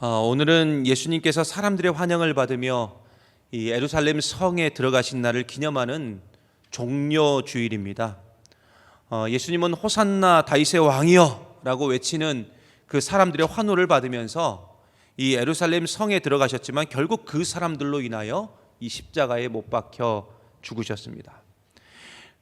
오늘은 예수님께서 사람들의 환영을 받으며 이 예루살렘 성에 들어가신 날을 기념하는 종려 주일입니다. 예수님은 호산나 다윗의 왕이여 라고 외치는 그 사람들의 환호를 받으면서 이 예루살렘 성에 들어가셨지만 결국 그 사람들로 인하여 이 십자가에 못 박혀 죽으셨습니다.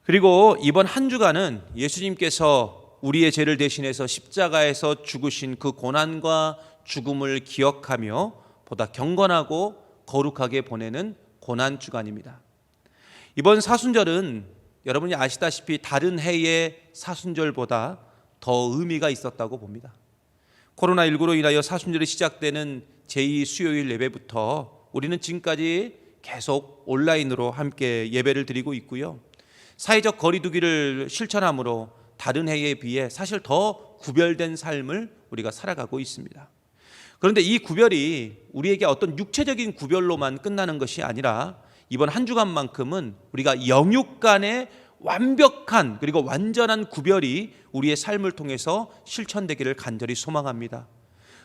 그리고 이번 한 주간은 예수님께서 우리의 죄를 대신해서 십자가에서 죽으신 그 고난과 죽음을 기억하며 보다 경건하고 거룩하게 보내는 고난 주간입니다. 이번 사순절은 여러분이 아시다시피 다른 해의 사순절보다 더 의미가 있었다고 봅니다. 코로나19로 인하여 사순절이 시작되는 제2 수요일 예배부터 우리는 지금까지 계속 온라인으로 함께 예배를 드리고 있고요. 사회적 거리두기를 실천함으로 다른 해에 비해 사실 더 구별된 삶을 우리가 살아가고 있습니다. 그런데 이 구별이 우리에게 어떤 육체적인 구별로만 끝나는 것이 아니라 이번 한 주간만큼은 우리가 영육 간의 완벽한 그리고 완전한 구별이 우리의 삶을 통해서 실천되기를 간절히 소망합니다.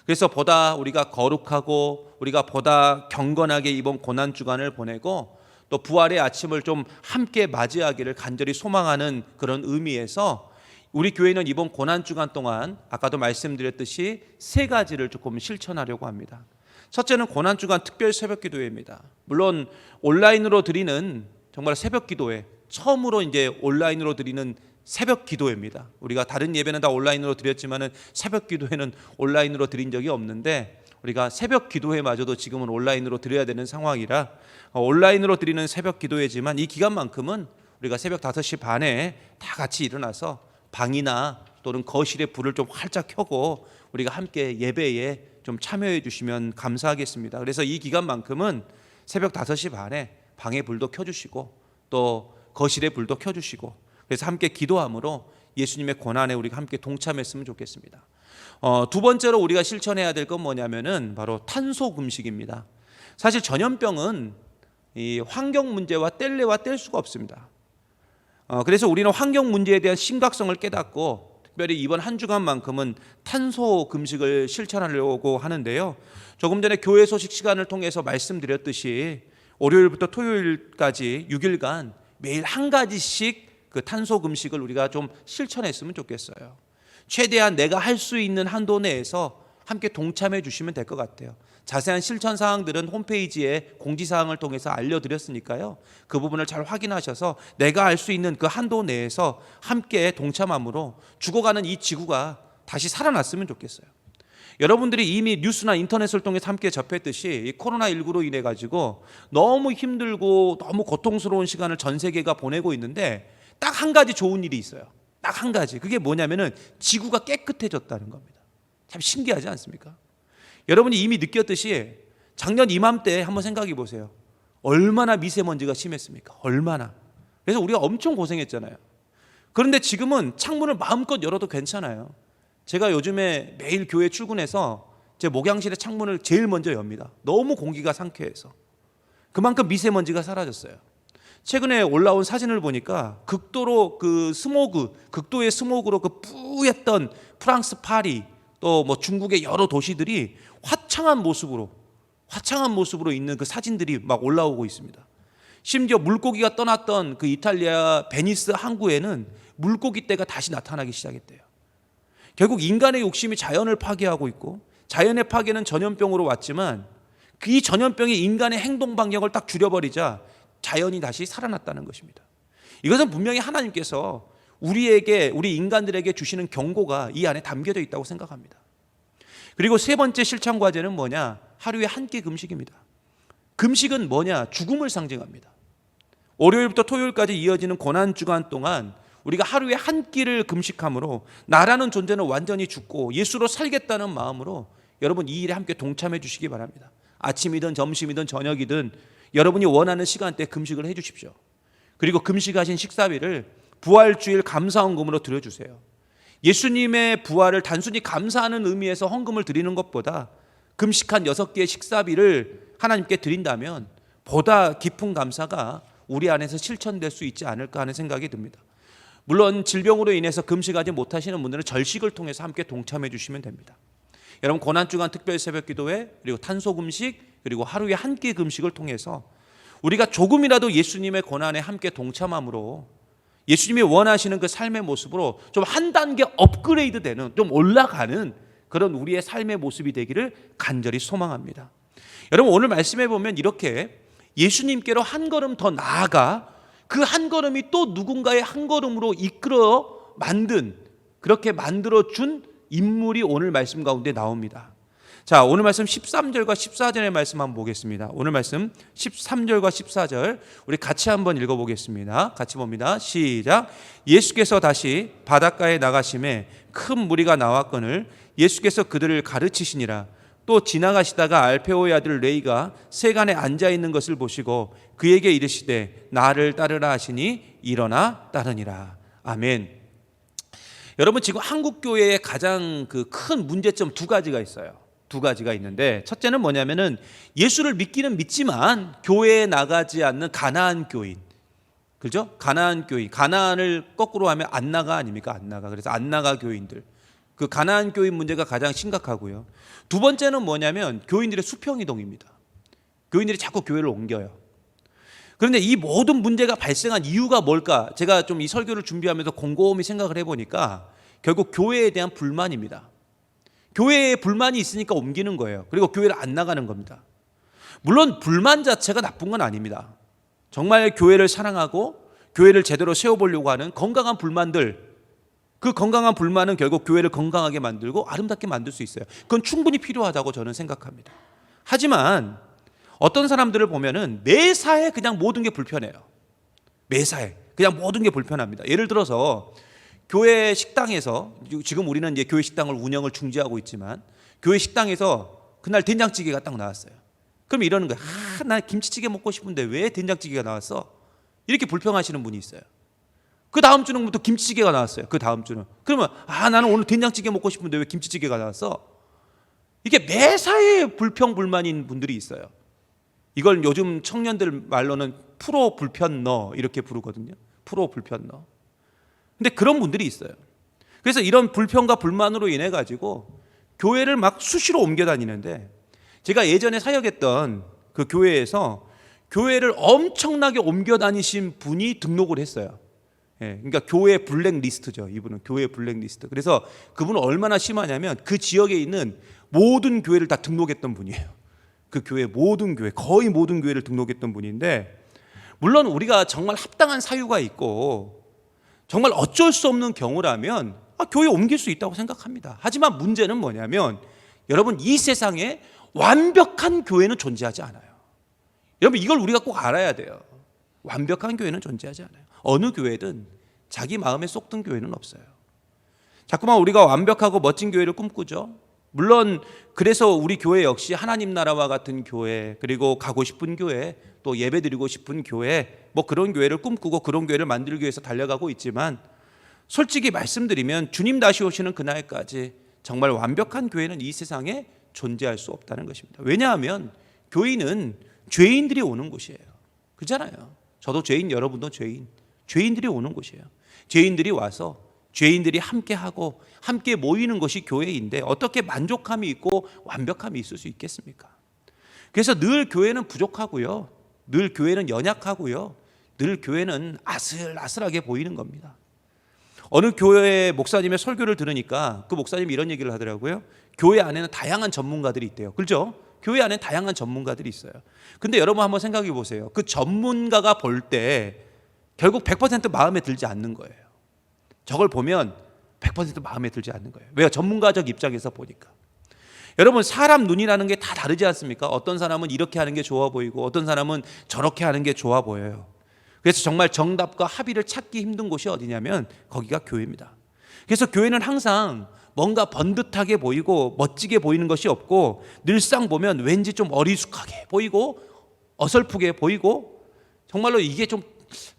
그래서 보다 우리가 거룩하고 우리가 보다 경건하게 이번 고난 주간을 보내고 또 부활의 아침을 좀 함께 맞이하기를 간절히 소망하는 그런 의미에서 우리 교회는 이번 고난 주간 동안 아까도 말씀드렸듯이 세 가지를 조금 실천하려고 합니다. 첫째는 고난 주간 특별 새벽 기도회입니다. 물론 온라인으로 드리는 정말 새벽 기도회, 처음으로 이제 온라인으로 드리는 새벽 기도회입니다. 우리가 다른 예배는 다 온라인으로 드렸지만은 새벽 기도회는 온라인으로 드린 적이 없는데 우리가 새벽 기도회마저도 지금은 온라인으로 드려야 되는 상황이라 온라인으로 드리는 새벽 기도회지만 이 기간만큼은 우리가 새벽 5시 반에 다 같이 일어나서 방이나 또는 거실에 불을 좀 활짝 켜고 우리가 함께 예배에 좀 참여해 주시면 감사하겠습니다. 그래서 이 기간만큼은 새벽 5시 반에 방에 불도 켜주시고 또 거실에 불도 켜주시고 그래서 함께 기도함으로 예수님의 고난에 우리가 함께 동참했으면 좋겠습니다. 두 번째로 우리가 실천해야 될 건 뭐냐면은 바로 탄소 금식입니다. 사실 전염병은 이 환경 문제와 뗄래야 뗄 수가 없습니다. 그래서 우리는 환경 문제에 대한 심각성을 깨닫고 특별히 이번 한 주간만큼은 탄소 금식을 실천하려고 하는데요. 조금 전에 교회 소식 시간을 통해서 말씀드렸듯이 월요일부터 토요일까지 6일간 매일 한 가지씩 그 탄소 금식을 우리가 좀 실천했으면 좋겠어요. 최대한 내가 할 수 있는 한도 내에서 함께 동참해 주시면 될 것 같아요. 자세한 실천 사항들은 홈페이지에 공지사항을 통해서 알려드렸으니까요. 그 부분을 잘 확인하셔서 내가 할 수 있는 그 한도 내에서 함께 동참함으로 죽어가는 이 지구가 다시 살아났으면 좋겠어요. 여러분들이 이미 뉴스나 인터넷을 통해서 함께 접했듯이 이 코로나19로 인해 가지고 너무 힘들고 너무 고통스러운 시간을 전 세계가 보내고 있는데 딱 한 가지 좋은 일이 있어요. 딱 한 가지. 그게 뭐냐면은 지구가 깨끗해졌다는 겁니다. 참 신기하지 않습니까? 여러분이 이미 느꼈듯이 작년 이맘때 한번 생각해 보세요. 얼마나 미세먼지가 심했습니까? 얼마나. 그래서 우리가 엄청 고생했잖아요. 그런데 지금은 창문을 마음껏 열어도 괜찮아요. 제가 요즘에 매일 교회 출근해서 제 목양실의 창문을 제일 먼저 엽니다. 너무 공기가 상쾌해서. 그만큼 미세먼지가 사라졌어요. 최근에 올라온 사진을 보니까 극도로 그 스모그, 극도의 스모그로 그 뿌였던 프랑스 파리 또 뭐 중국의 여러 도시들이 화창한 모습으로 있는 그 사진들이 막 올라오고 있습니다. 심지어 물고기가 떠났던 그 이탈리아 베니스 항구에는 물고기 떼가 다시 나타나기 시작했대요. 결국 인간의 욕심이 자연을 파괴하고 있고 자연의 파괴는 전염병으로 왔지만 이 전염병이 인간의 행동 반경을 딱 줄여버리자 자연이 다시 살아났다는 것입니다. 이것은 분명히 하나님께서 우리 인간들에게 주시는 경고가 이 안에 담겨져 있다고 생각합니다. 그리고 세 번째 실천 과제는 뭐냐? 하루에 한 끼 금식입니다. 금식은 뭐냐? 죽음을 상징합니다. 월요일부터 토요일까지 이어지는 고난 주간 동안 우리가 하루에 한 끼를 금식함으로 나라는 존재는 완전히 죽고 예수로 살겠다는 마음으로 여러분 이 일에 함께 동참해 주시기 바랍니다. 아침이든 점심이든 저녁이든 여러분이 원하는 시간대에 금식을 해 주십시오. 그리고 금식하신 식사비를 부활주일 감사헌금으로 드려주세요. 예수님의 부활을 단순히 감사하는 의미에서 헌금을 드리는 것보다 금식한 6개의 식사비를 하나님께 드린다면 보다 깊은 감사가 우리 안에서 실천될 수 있지 않을까 하는 생각이 듭니다. 물론 질병으로 인해서 금식하지 못하시는 분들은 절식을 통해서 함께 동참해 주시면 됩니다. 여러분, 고난주간 특별 새벽기도회, 그리고 탄소금식, 그리고 하루에 한 끼 금식을 통해서 우리가 조금이라도 예수님의 고난에 함께 동참함으로 예수님이 원하시는 그 삶의 모습으로 좀 한 단계 업그레이드 되는, 좀 올라가는 그런 우리의 삶의 모습이 되기를 간절히 소망합니다. 여러분, 오늘 말씀해 보면 이렇게 예수님께로 한 걸음 더 나아가 그 한 걸음이 또 누군가의 한 걸음으로 이끌어 만든, 그렇게 만들어 준 인물이 오늘 말씀 가운데 나옵니다. 자, 오늘 말씀 13절과 14절의 말씀 한번 보겠습니다. 오늘 말씀 13절과 14절 우리 같이 한번 읽어보겠습니다. 같이 봅니다. 시작. 예수께서 다시 바닷가에 나가심에 큰 무리가 나왔거늘 예수께서 그들을 가르치시니라. 또 지나가시다가 알페오의 아들 레이가 세간에 앉아있는 것을 보시고 그에게 이르시되 나를 따르라 하시니 일어나 따르니라. 아멘. 여러분, 지금 한국교회의 가장 그 큰 문제점 두 가지가 있어요. 두 가지가 있는데, 첫째는 뭐냐면은 예수를 믿기는 믿지만 교회에 나가지 않는 가나안 교인. 그죠? 가나안 교인. 가나안을 거꾸로 하면 안 나가 아닙니까? 안 나가. 그래서 안 나가 교인들. 그 가나안 교인 문제가 가장 심각하고요. 두 번째는 뭐냐면 교인들의 수평이동입니다. 교인들이 자꾸 교회를 옮겨요. 그런데 이 모든 문제가 발생한 이유가 뭘까? 제가 좀 이 설교를 준비하면서 곰곰이 생각을 해보니까 결국 교회에 대한 불만입니다. 교회에 불만이 있으니까 옮기는 거예요. 그리고 교회를 안 나가는 겁니다. 물론 불만 자체가 나쁜 건 아닙니다. 정말 교회를 사랑하고 교회를 제대로 세워보려고 하는 건강한 불만들, 그 건강한 불만은 결국 교회를 건강하게 만들고 아름답게 만들 수 있어요. 그건 충분히 필요하다고 저는 생각합니다. 하지만 어떤 사람들을 보면은 매사에 그냥 모든 게 불편해요. 매사에 그냥 모든 게 불편합니다. 예를 들어서 교회 식당에서, 지금 우리는 이제 교회 식당을 운영을 중지하고 있지만 교회 식당에서 그날 된장찌개가 딱 나왔어요. 그럼 이러는 거예요. 나 김치찌개 먹고 싶은데 왜 된장찌개가 나왔어? 이렇게 불평하시는 분이 있어요. 그 다음 주는부터 김치찌개가 나왔어요. 그 다음 주는. 그러면 나는 오늘 된장찌개 먹고 싶은데 왜 김치찌개가 나왔어? 이게 매사에 불평 불만인 분들이 있어요. 이걸 요즘 청년들 말로는 프로 불편너 이렇게 부르거든요. 프로 불편너. 근데 그런 분들이 있어요. 그래서 이런 불평과 불만으로 인해 가지고 교회를 막 수시로 옮겨 다니는데, 제가 예전에 사역했던 그 교회에서 교회를 엄청나게 옮겨 다니신 분이 등록을 했어요. 그러니까 교회 블랙리스트죠. 이분은 교회 블랙리스트. 그래서 그분은 얼마나 심하냐면 그 지역에 있는 모든 교회를 다 등록했던 분이에요. 그 교회 모든 교회, 거의 모든 교회를 등록했던 분인데, 물론 우리가 정말 합당한 사유가 있고 정말 어쩔 수 없는 경우라면 교회 옮길 수 있다고 생각합니다. 하지만 문제는 뭐냐면, 여러분, 이 세상에 완벽한 교회는 존재하지 않아요. 여러분, 이걸 우리가 꼭 알아야 돼요. 완벽한 교회는 존재하지 않아요. 어느 교회든 자기 마음에 쏙 든 교회는 없어요. 자꾸만 우리가 완벽하고 멋진 교회를 꿈꾸죠. 물론 그래서 우리 교회 역시 하나님 나라와 같은 교회, 그리고 가고 싶은 교회, 또 예배드리고 싶은 교회, 뭐 그런 교회를 꿈꾸고 그런 교회를 만들기 위해서 달려가고 있지만, 솔직히 말씀드리면 주님 다시 오시는 그날까지 정말 완벽한 교회는 이 세상에 존재할 수 없다는 것입니다. 왜냐하면 교회는 죄인들이 오는 곳이에요. 그렇잖아요. 저도 죄인, 여러분도 죄인. 죄인들이 오는 곳이에요. 죄인들이 와서 죄인들이 함께하고 함께 모이는 것이 교회인데 어떻게 만족함이 있고 완벽함이 있을 수 있겠습니까? 그래서 늘 교회는 부족하고요, 늘 교회는 연약하고요, 늘 교회는 아슬아슬하게 보이는 겁니다. 어느 교회 목사님의 설교를 들으니까 그 목사님이 이런 얘기를 하더라고요. 교회 안에는 다양한 전문가들이 있대요. 그렇죠? 교회 안에 다양한 전문가들이 있어요. 근데 여러분 한번 생각해 보세요. 그 전문가가 볼 때 결국 100% 마음에 들지 않는 거예요. 저걸 보면 100% 마음에 들지 않는 거예요. 왜요? 전문가적 입장에서 보니까. 여러분, 사람 눈이라는 게 다 다르지 않습니까? 어떤 사람은 이렇게 하는 게 좋아 보이고 어떤 사람은 저렇게 하는 게 좋아 보여요. 그래서 정말 정답과 합의를 찾기 힘든 곳이 어디냐면 거기가 교회입니다. 그래서 교회는 항상 뭔가 번듯하게 보이고 멋지게 보이는 것이 없고, 늘상 보면 왠지 좀 어리숙하게 보이고 어설프게 보이고, 정말로 이게 좀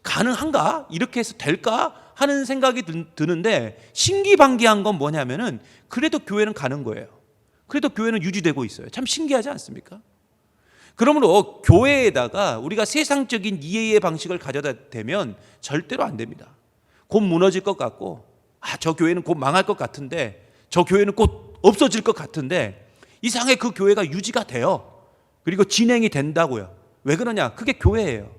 가능한가? 이렇게 해서 될까? 하는 생각이 드는데, 신기반기한 건 뭐냐면은 그래도 교회는 가는 거예요. 그래도 교회는 유지되고 있어요. 참 신기하지 않습니까? 그러므로 교회에다가 우리가 세상적인 이해의 방식을 가져다 대면 절대로 안 됩니다. 곧 무너질 것 같고, 저 교회는 곧 망할 것 같은데 저 교회는 곧 없어질 것 같은데 이상하게 그 교회가 유지가 돼요. 그리고 진행이 된다고요. 왜 그러냐? 그게 교회예요.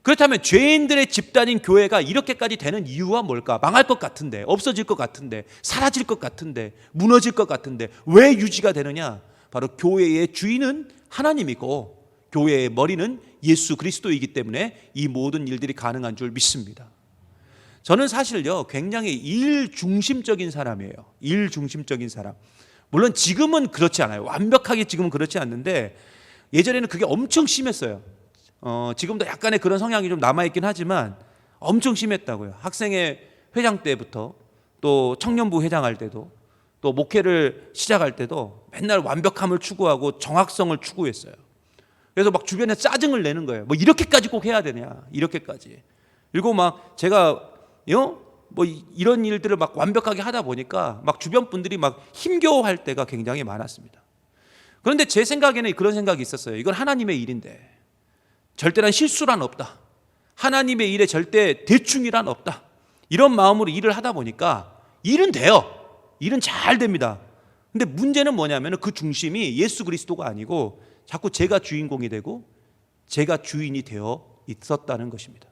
그렇다면 죄인들의 집단인 교회가 이렇게까지 되는 이유가 뭘까? 망할 것 같은데, 없어질 것 같은데, 사라질 것 같은데, 무너질 것 같은데 왜 유지가 되느냐? 바로 교회의 주인은 하나님이고 교회의 머리는 예수 그리스도이기 때문에 이 모든 일들이 가능한 줄 믿습니다. 저는 사실요 굉장히 일 중심적인 사람이에요. 일 중심적인 사람. 물론 지금은 그렇지 않아요. 완벽하게 지금은 그렇지 않는데 예전에는 그게 엄청 심했어요. 지금도 약간의 그런 성향이 좀 남아있긴 하지만 엄청 심했다고요. 학생회 회장 때부터 또 청년부 회장할 때도 또 목회를 시작할 때도 맨날 완벽함을 추구하고 정확성을 추구했어요. 그래서 막 주변에 짜증을 내는 거예요. 뭐 이렇게까지 꼭 해야 되냐, 이렇게까지. 그리고 막 제가 뭐 이런 일들을 막 완벽하게 하다 보니까 막 주변 분들이 막 힘겨워할 때가 굉장히 많았습니다. 그런데 제 생각에는 그런 생각이 있었어요. 이건 하나님의 일인데 절대란 실수란 없다. 하나님의 일에 절대 대충이란 없다. 이런 마음으로 일을 하다 보니까 일은 돼요. 일은 잘 됩니다. 근데 문제는 뭐냐면 그 중심이 예수 그리스도가 아니고 자꾸 제가 주인공이 되고 제가 주인이 되어 있었다는 것입니다.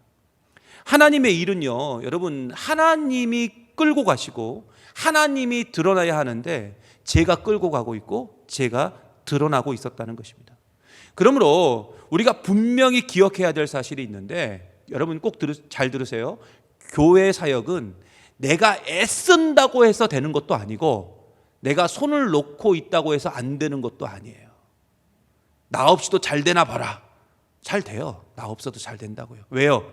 하나님의 일은요, 여러분, 하나님이 끌고 가시고 하나님이 드러나야 하는데 제가 끌고 가고 있고 제가 드러나고 있었다는 것입니다. 그러므로 우리가 분명히 기억해야 될 사실이 있는데 여러분 꼭 잘 들으세요. 교회 사역은 내가 애쓴다고 해서 되는 것도 아니고 내가 손을 놓고 있다고 해서 안 되는 것도 아니에요. 나 없이도 잘 되나 봐라. 잘 돼요. 나 없어도 잘 된다고요. 왜요?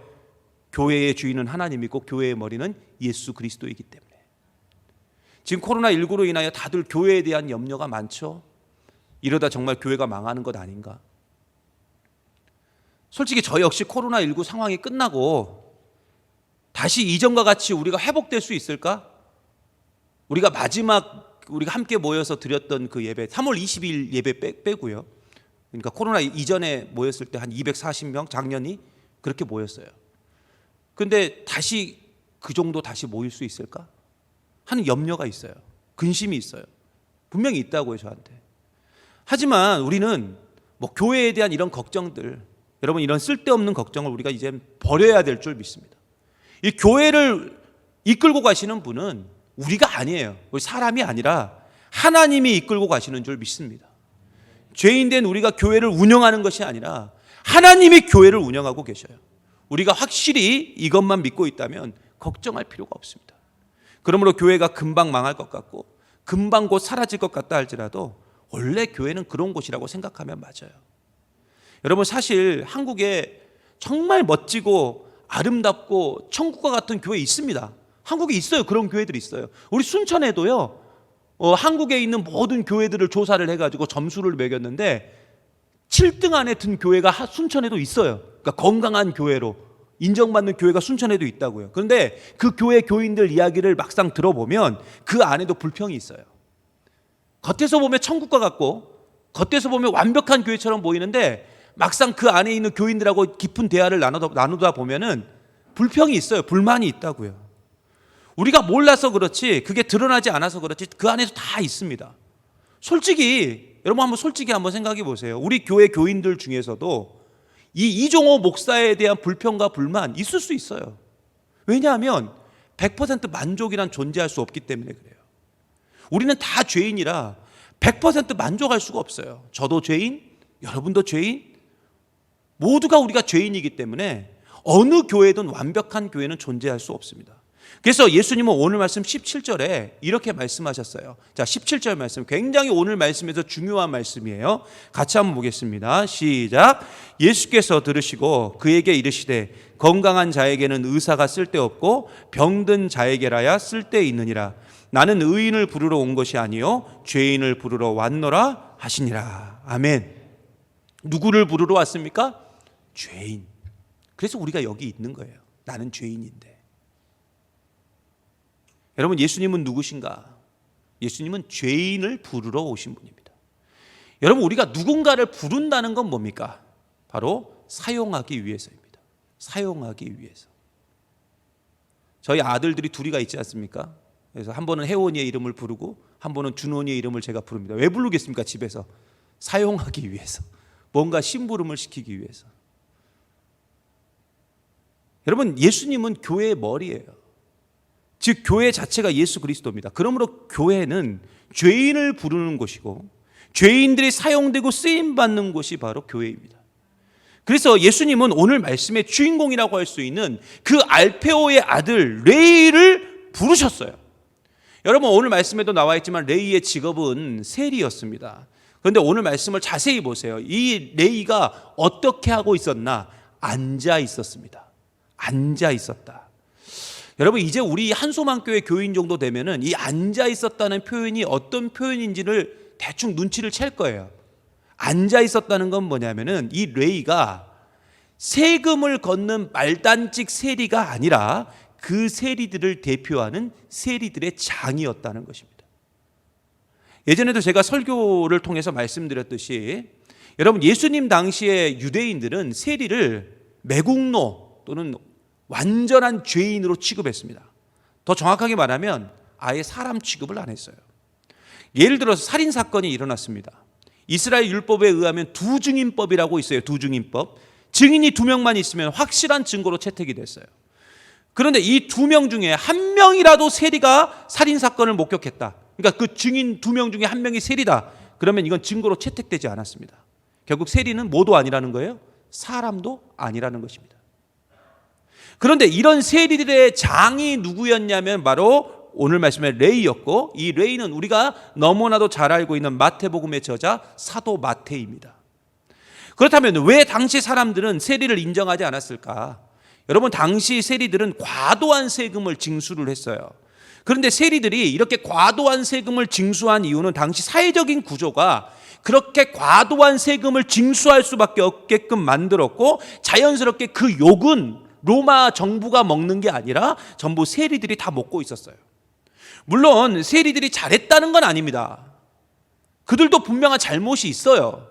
교회의 주인은 하나님이고 교회의 머리는 예수 그리스도이기 때문에. 지금 코로나19로 인하여 다들 교회에 대한 염려가 많죠. 이러다 정말 교회가 망하는 것 아닌가. 솔직히 저 역시 코로나19 상황이 끝나고 다시 이전과 같이 우리가 회복될 수 있을까? 우리가 우리가 함께 모여서 드렸던 그 예배 3월 20일 예배 빼고요. 그러니까 코로나 이전에 모였을 때 한 240명 작년이 그렇게 모였어요. 근데 다시 그 정도 다시 모일 수 있을까? 하는 염려가 있어요. 근심이 있어요. 분명히 있다고요, 저한테. 하지만 우리는 뭐 교회에 대한 이런 걱정들, 여러분 이런 쓸데없는 걱정을 우리가 이제 버려야 될 줄 믿습니다. 이 교회를 이끌고 가시는 분은 우리가 아니에요. 우리 사람이 아니라 하나님이 이끌고 가시는 줄 믿습니다. 죄인된 우리가 교회를 운영하는 것이 아니라 하나님이 교회를 운영하고 계셔요. 우리가 확실히 이것만 믿고 있다면 걱정할 필요가 없습니다. 그러므로 교회가 금방 망할 것 같고 금방 곧 사라질 것 같다 할지라도 원래 교회는 그런 곳이라고 생각하면 맞아요. 여러분 사실 한국에 정말 멋지고 아름답고 천국과 같은 교회 있습니다. 한국에 있어요. 그런 교회들이 있어요. 우리 순천에도요. 한국에 있는 모든 교회들을 조사를 해가지고 점수를 매겼는데 7등 안에 든 교회가 순천에도 있어요. 그러니까 건강한 교회로 인정받는 교회가 순천에도 있다고요. 그런데 그 교회 교인들 이야기를 막상 들어보면 그 안에도 불평이 있어요. 겉에서 보면 천국과 같고 겉에서 보면 완벽한 교회처럼 보이는데 막상 그 안에 있는 교인들하고 깊은 대화를 나누다 보면은 불평이 있어요. 불만이 있다고요. 우리가 몰라서 그렇지 그게 드러나지 않아서 그렇지 그 안에서 다 있습니다. 솔직히 여러분 솔직히 한번 생각해 보세요. 우리 교회 교인들 중에서도 이 이종호 목사에 대한 불평과 불만 있을 수 있어요. 왜냐하면 100% 만족이란 존재할 수 없기 때문에 그래요. 우리는 다 죄인이라 100% 만족할 수가 없어요. 저도 죄인, 여러분도 죄인, 모두가 우리가 죄인이기 때문에 어느 교회든 완벽한 교회는 존재할 수 없습니다. 그래서 예수님은 오늘 말씀 17절에 이렇게 말씀하셨어요. 자, 17절 말씀 굉장히 오늘 말씀에서 중요한 말씀이에요. 같이 한번 보겠습니다. 시작. 예수께서 들으시고 그에게 이르시되 건강한 자에게는 의사가 쓸데없고 병든 자에게라야 쓸데있느니라. 나는 의인을 부르러 온 것이 아니요 죄인을 부르러 왔노라 하시니라. 아멘. 누구를 부르러 왔습니까? 죄인. 그래서 우리가 여기 있는 거예요. 나는 죄인인데. 여러분 예수님은 누구신가? 예수님은 죄인을 부르러 오신 분입니다. 여러분 우리가 누군가를 부른다는 건 뭡니까? 바로 사용하기 위해서입니다. 사용하기 위해서. 저희 아들들이 둘이가 있지 않습니까? 그래서 한 번은 혜원이의 이름을 부르고 한 번은 준원이의 이름을 제가 부릅니다. 왜 부르겠습니까? 집에서 사용하기 위해서, 뭔가 심부름을 시키기 위해서. 여러분, 예수님은 교회의 머리예요. 즉 교회 자체가 예수 그리스도입니다. 그러므로 교회는 죄인을 부르는 곳이고 죄인들이 사용되고 쓰임받는 곳이 바로 교회입니다. 그래서 예수님은 오늘 말씀의 주인공이라고 할 수 있는 그 알페오의 아들 레이를 부르셨어요. 여러분, 오늘 말씀에도 나와 있지만 레이의 직업은 세리였습니다. 그런데 오늘 말씀을 자세히 보세요. 이 레이가 어떻게 하고 있었나? 앉아 있었습니다. 앉아 있었다. 여러분, 이제 우리 한소망교회 교인 정도 되면은 이 앉아 있었다는 표현이 어떤 표현인지를 대충 눈치를 챌 거예요. 앉아 있었다는 건 뭐냐면은 이 레이가 세금을 걷는 말단직 세리가 아니라 그 세리들을 대표하는 세리들의 장이었다는 것입니다. 예전에도 제가 설교를 통해서 말씀드렸듯이 여러분, 예수님 당시에 유대인들은 세리를 매국노 또는 완전한 죄인으로 취급했습니다. 더 정확하게 말하면 아예 사람 취급을 안 했어요. 예를 들어서 살인 사건이 일어났습니다. 이스라엘 율법에 의하면 두증인법이라고 있어요. 두증인법. 증인이 2명만 있으면 확실한 증거로 채택이 됐어요. 그런데 이 2명 중에 1명이라도 세리가 살인 사건을 목격했다. 그러니까 그 증인 2명 중에 1명이 세리다. 그러면 이건 증거로 채택되지 않았습니다. 결국 세리는 뭐도 아니라는 거예요? 사람도 아니라는 것입니다. 그런데 이런 세리들의 장이 누구였냐면 바로 오늘 말씀의 레이였고, 이 레이는 우리가 너무나도 잘 알고 있는 마태복음의 저자 사도 마태입니다. 그렇다면 왜 당시 사람들은 세리를 인정하지 않았을까? 여러분, 당시 세리들은 과도한 세금을 징수를 했어요. 그런데 세리들이 이렇게 과도한 세금을 징수한 이유는 당시 사회적인 구조가 그렇게 과도한 세금을 징수할 수밖에 없게끔 만들었고, 자연스럽게 그 욕은 로마 정부가 먹는 게 아니라 전부 세리들이 다 먹고 있었어요. 물론 세리들이 잘했다는 건 아닙니다. 그들도 분명한 잘못이 있어요.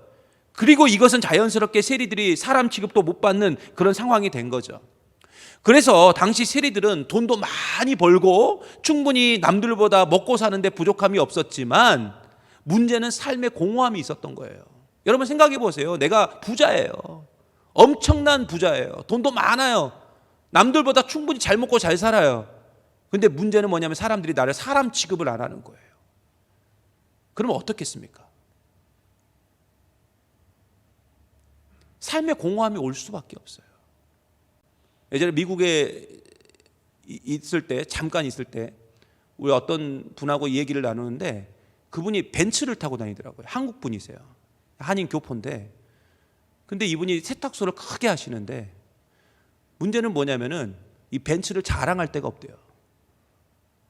그리고 이것은 자연스럽게 세리들이 사람 취급도 못 받는 그런 상황이 된 거죠. 그래서 당시 세리들은 돈도 많이 벌고 충분히 남들보다 먹고 사는데 부족함이 없었지만 문제는 삶의 공허함이 있었던 거예요. 여러분 생각해 보세요. 내가 부자예요. 엄청난 부자예요. 돈도 많아요. 남들보다 충분히 잘 먹고 잘 살아요. 근데 문제는 뭐냐면 사람들이 나를 사람 취급을 안 하는 거예요. 그러면 어떻겠습니까? 삶의 공허함이 올 수밖에 없어요. 예전에 미국에 있을 때, 잠깐 있을 때 우리 어떤 분하고 얘기를 나누는데 그분이 벤츠를 타고 다니더라고요. 한국 분이세요. 한인 교포인데, 근데 이분이 세탁소를 크게 하시는데 문제는 뭐냐면은 이 벤츠를 자랑할 데가 없대요.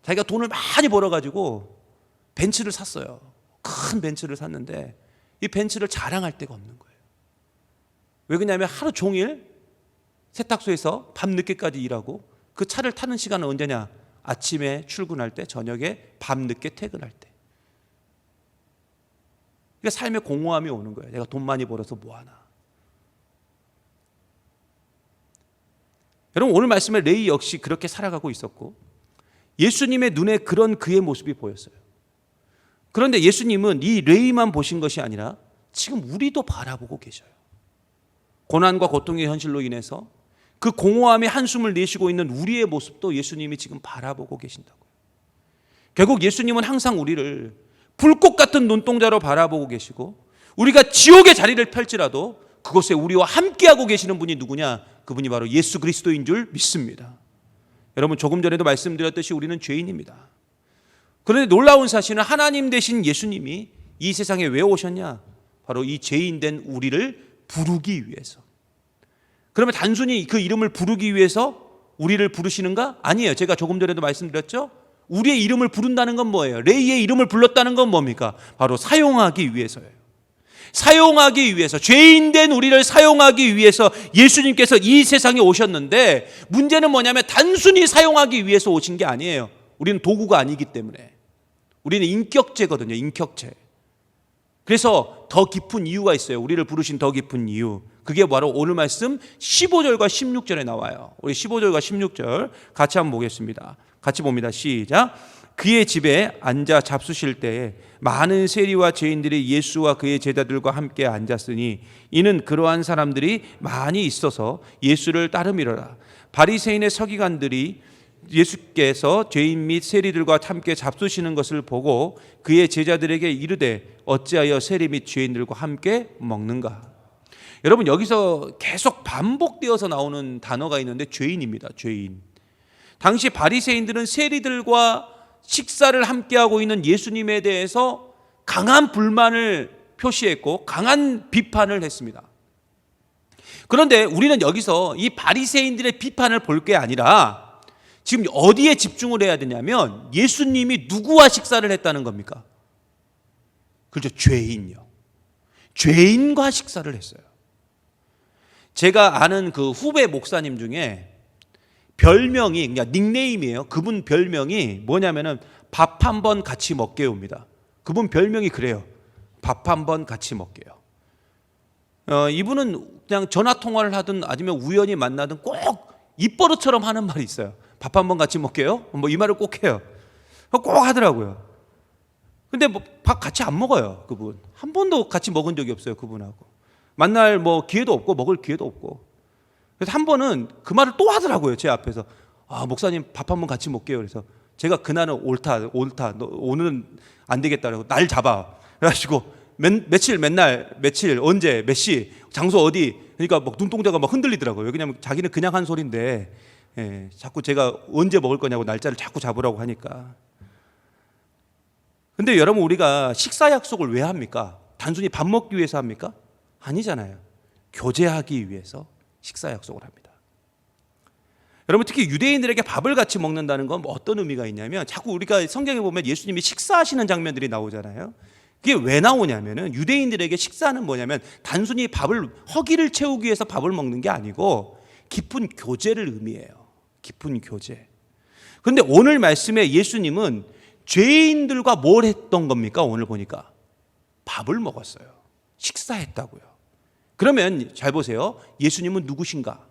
자기가 돈을 많이 벌어가지고 벤츠를 샀어요. 큰 벤츠를 샀는데 이 벤츠를 자랑할 데가 없는 거예요. 왜 그러냐면 하루 종일 세탁소에서 밤늦게까지 일하고 그 차를 타는 시간은 언제냐? 아침에 출근할 때, 저녁에 밤늦게 퇴근할 때. 그러니까 삶의 공허함이 오는 거예요. 내가 돈 많이 벌어서 뭐하나. 여러분, 오늘 말씀에 레이 역시 그렇게 살아가고 있었고 예수님의 눈에 그런 그의 모습이 보였어요. 그런데 예수님은 이 레이만 보신 것이 아니라 지금 우리도 바라보고 계셔요. 고난과 고통의 현실로 인해서 그 공허함에 한숨을 내쉬고 있는 우리의 모습도 예수님이 지금 바라보고 계신다고요. 결국 예수님은 항상 우리를 불꽃 같은 눈동자로 바라보고 계시고 우리가 지옥의 자리를 펼지라도 그곳에 우리와 함께하고 계시는 분이 누구냐? 그분이 바로 예수 그리스도인 줄 믿습니다. 여러분, 조금 전에도 말씀드렸듯이 우리는 죄인입니다. 그런데 놀라운 사실은 하나님 되신 예수님이 이 세상에 왜 오셨냐? 바로 이 죄인 된 우리를 부르기 위해서. 그러면 단순히 그 이름을 부르기 위해서 우리를 부르시는가? 아니에요. 제가 조금 전에도 말씀드렸죠? 우리의 이름을 부른다는 건 뭐예요? 레이의 이름을 불렀다는 건 뭡니까? 바로 사용하기 위해서예요. 사용하기 위해서, 죄인 된 우리를 사용하기 위해서 예수님께서 이 세상에 오셨는데 문제는 뭐냐면 단순히 사용하기 위해서 오신 게 아니에요. 우리는 도구가 아니기 때문에. 우리는 인격체거든요. 인격체. 그래서 더 깊은 이유가 있어요. 우리를 부르신 더 깊은 이유. 그게 바로 오늘 말씀 15절과 16절에 나와요. 우리 15절과 16절 같이 한번 보겠습니다. 같이 봅니다. 시작. 그의 집에 앉아 잡수실 때에 많은 세리와 죄인들이 예수와 그의 제자들과 함께 앉았으니 이는 그러한 사람들이 많이 있어서 예수를 따름이로라. 바리새인의 서기관들이 예수께서 죄인 및 세리들과 함께 잡수시는 것을 보고 그의 제자들에게 이르되 어찌하여 세리 및 죄인들과 함께 먹는가? 여러분, 여기서 계속 반복되어서 나오는 단어가 있는데 죄인입니다. 죄인. 당시 바리새인들은 세리들과 식사를 함께하고 있는 예수님에 대해서 강한 불만을 표시했고 강한 비판을 했습니다. 그런데 우리는 여기서 이 바리새인들의 비판을 볼 게 아니라 지금 어디에 집중을 해야 되냐면 예수님이 누구와 식사를 했다는 겁니까? 그렇죠. 죄인요. 죄인과 식사를 했어요. 제가 아는 그 후배 목사님 중에 별명이, 그냥 닉네임이에요. 그분 별명이 뭐냐면은 밥 한 번 같이 먹게요입니다. 그분 별명이 그래요. 밥 한 번 같이 먹게요. 이분은 그냥 전화 통화를 하든 아니면 우연히 만나든 꼭 입버릇처럼 하는 말이 있어요. 밥 한 번 같이 먹게요. 뭐 이 말을 꼭 해요. 꼭 하더라고요. 근데 뭐 밥 같이 안 먹어요. 그분 한 번도 같이 먹은 적이 없어요. 그분하고 만날 뭐 기회도 없고 먹을 기회도 없고. 그래서 한 번은 그 말을 또 하더라고요. 제 앞에서. 목사님 밥 한 번 같이 먹게요. 그래서 제가 그날은 옳다. 너 오늘은 안 되겠다라고 날 잡아. 그래가지고 며칠 언제 몇 시 장소 어디, 그러니까 막 눈동자가 막 흔들리더라고요. 왜냐면 자기는 그냥 한 소리인데 자꾸 제가 언제 먹을 거냐고 날짜를 자꾸 잡으라고 하니까. 근데 여러분, 우리가 식사 약속을 왜 합니까? 단순히 밥 먹기 위해서 합니까? 아니잖아요. 교제하기 위해서 식사 약속을 합니다. 여러분, 특히 유대인들에게 밥을 같이 먹는다는 건 어떤 의미가 있냐면, 자꾸 우리가 성경에 보면 예수님이 식사하시는 장면들이 나오잖아요. 그게 왜 나오냐면은 유대인들에게 식사는 뭐냐면 단순히 허기를 채우기 위해서 밥을 먹는 게 아니고 깊은 교제를 의미해요. 깊은 교제. 그런데 오늘 말씀에 예수님은 죄인들과 뭘 했던 겁니까? 오늘 보니까 밥을 먹었어요. 식사했다고요. 그러면 잘 보세요. 예수님은 누구신가?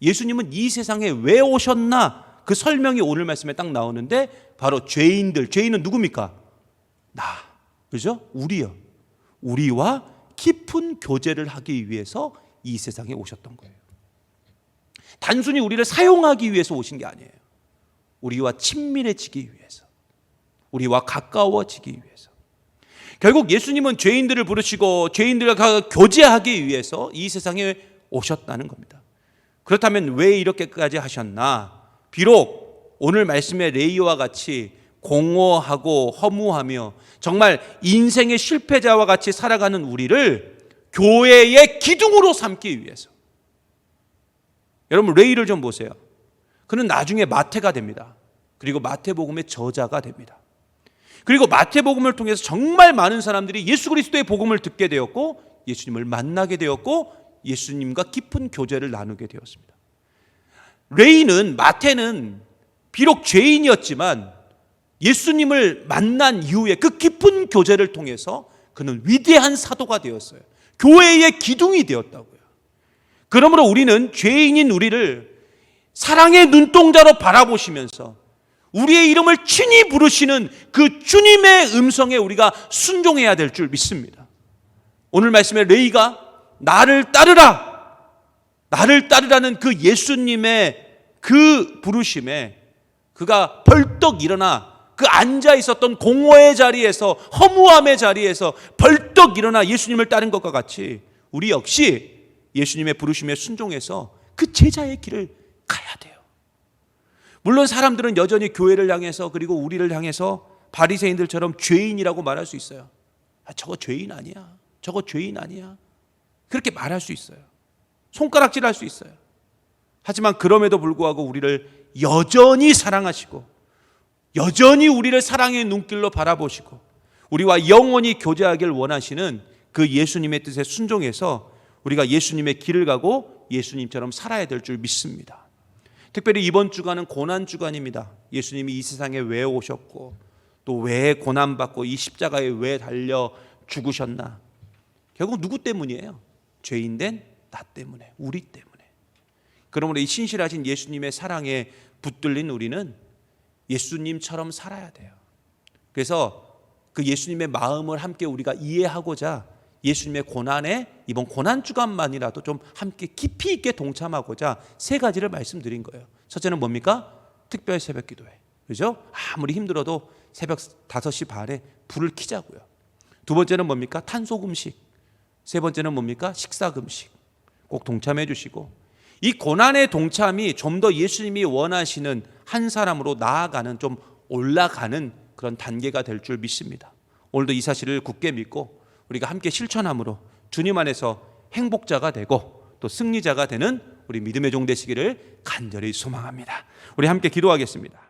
예수님은 이 세상에 왜 오셨나? 그 설명이 오늘 말씀에 딱 나오는데 바로 죄인은 누굽니까? 나. 그죠? 우리요. 우리와 깊은 교제를 하기 위해서 이 세상에 오셨던 거예요. 단순히 우리를 사용하기 위해서 오신 게 아니에요. 우리와 친밀해지기 위해서, 우리와 가까워지기 위해서. 결국 예수님은 죄인들을 부르시고 죄인들과 교제하기 위해서 이 세상에 오셨다는 겁니다. 그렇다면 왜 이렇게까지 하셨나? 비록 오늘 말씀의 레이와 같이 공허하고 허무하며 정말 인생의 실패자와 같이 살아가는 우리를 교회의 기둥으로 삼기 위해서. 여러분, 레이를 좀 보세요. 그는 나중에 마태가 됩니다. 그리고 마태복음의 저자가 됩니다. 그리고 마태복음을 통해서 정말 많은 사람들이 예수 그리스도의 복음을 듣게 되었고 예수님을 만나게 되었고 예수님과 깊은 교제를 나누게 되었습니다. 마태는 비록 죄인이었지만 예수님을 만난 이후에 그 깊은 교제를 통해서 그는 위대한 사도가 되었어요. 교회의 기둥이 되었다고요. 그러므로 우리는 죄인인 우리를 사랑의 눈동자로 바라보시면서 우리의 이름을 친히 부르시는 그 주님의 음성에 우리가 순종해야 될 줄 믿습니다. 오늘 말씀에 레이가 나를 따르라는 그 예수님의 그 부르심에 그가 벌떡 일어나 그 앉아 있었던 공허의 자리에서, 허무함의 자리에서 벌떡 일어나 예수님을 따른 것과 같이 우리 역시 예수님의 부르심에 순종해서 그 제자의 길을 가야 돼요. 물론 사람들은 여전히 교회를 향해서 그리고 우리를 향해서 바리새인들처럼 죄인이라고 말할 수 있어요. 저거 죄인 아니야. 저거 죄인 아니야. 그렇게 말할 수 있어요. 손가락질할 수 있어요. 하지만 그럼에도 불구하고 우리를 여전히 사랑하시고 여전히 우리를 사랑의 눈길로 바라보시고 우리와 영원히 교제하길 원하시는 그 예수님의 뜻에 순종해서 우리가 예수님의 길을 가고 예수님처럼 살아야 될 줄 믿습니다. 특별히 이번 주간은 고난주간입니다. 예수님이 이 세상에 왜 오셨고 또 왜 고난받고 이 십자가에 왜 달려 죽으셨나? 결국 누구 때문이에요? 죄인된 나 때문에, 우리 때문에. 그러므로 이 신실하신 예수님의 사랑에 붙들린 우리는 예수님처럼 살아야 돼요. 그래서 그 예수님의 마음을 함께 우리가 이해하고자 예수님의 고난에 이번 고난 주간만이라도 좀 함께 깊이 있게 동참하고자 세 가지를 말씀드린 거예요. 첫째는 뭡니까? 특별 새벽 기도회. 그죠? 아무리 힘들어도 새벽 5시 반에 불을 켜자고요. 두 번째는 뭡니까? 탄소 금식. 세 번째는 뭡니까? 식사 금식. 꼭 동참해 주시고, 이 고난의 동참이 좀 더 예수님이 원하시는 한 사람으로 나아가는, 좀 올라가는 그런 단계가 될 줄 믿습니다. 오늘도 이 사실을 굳게 믿고 우리가 함께 실천함으로 주님 안에서 행복자가 되고 또 승리자가 되는 우리 믿음의 종 되시기를 간절히 소망합니다. 우리 함께 기도하겠습니다.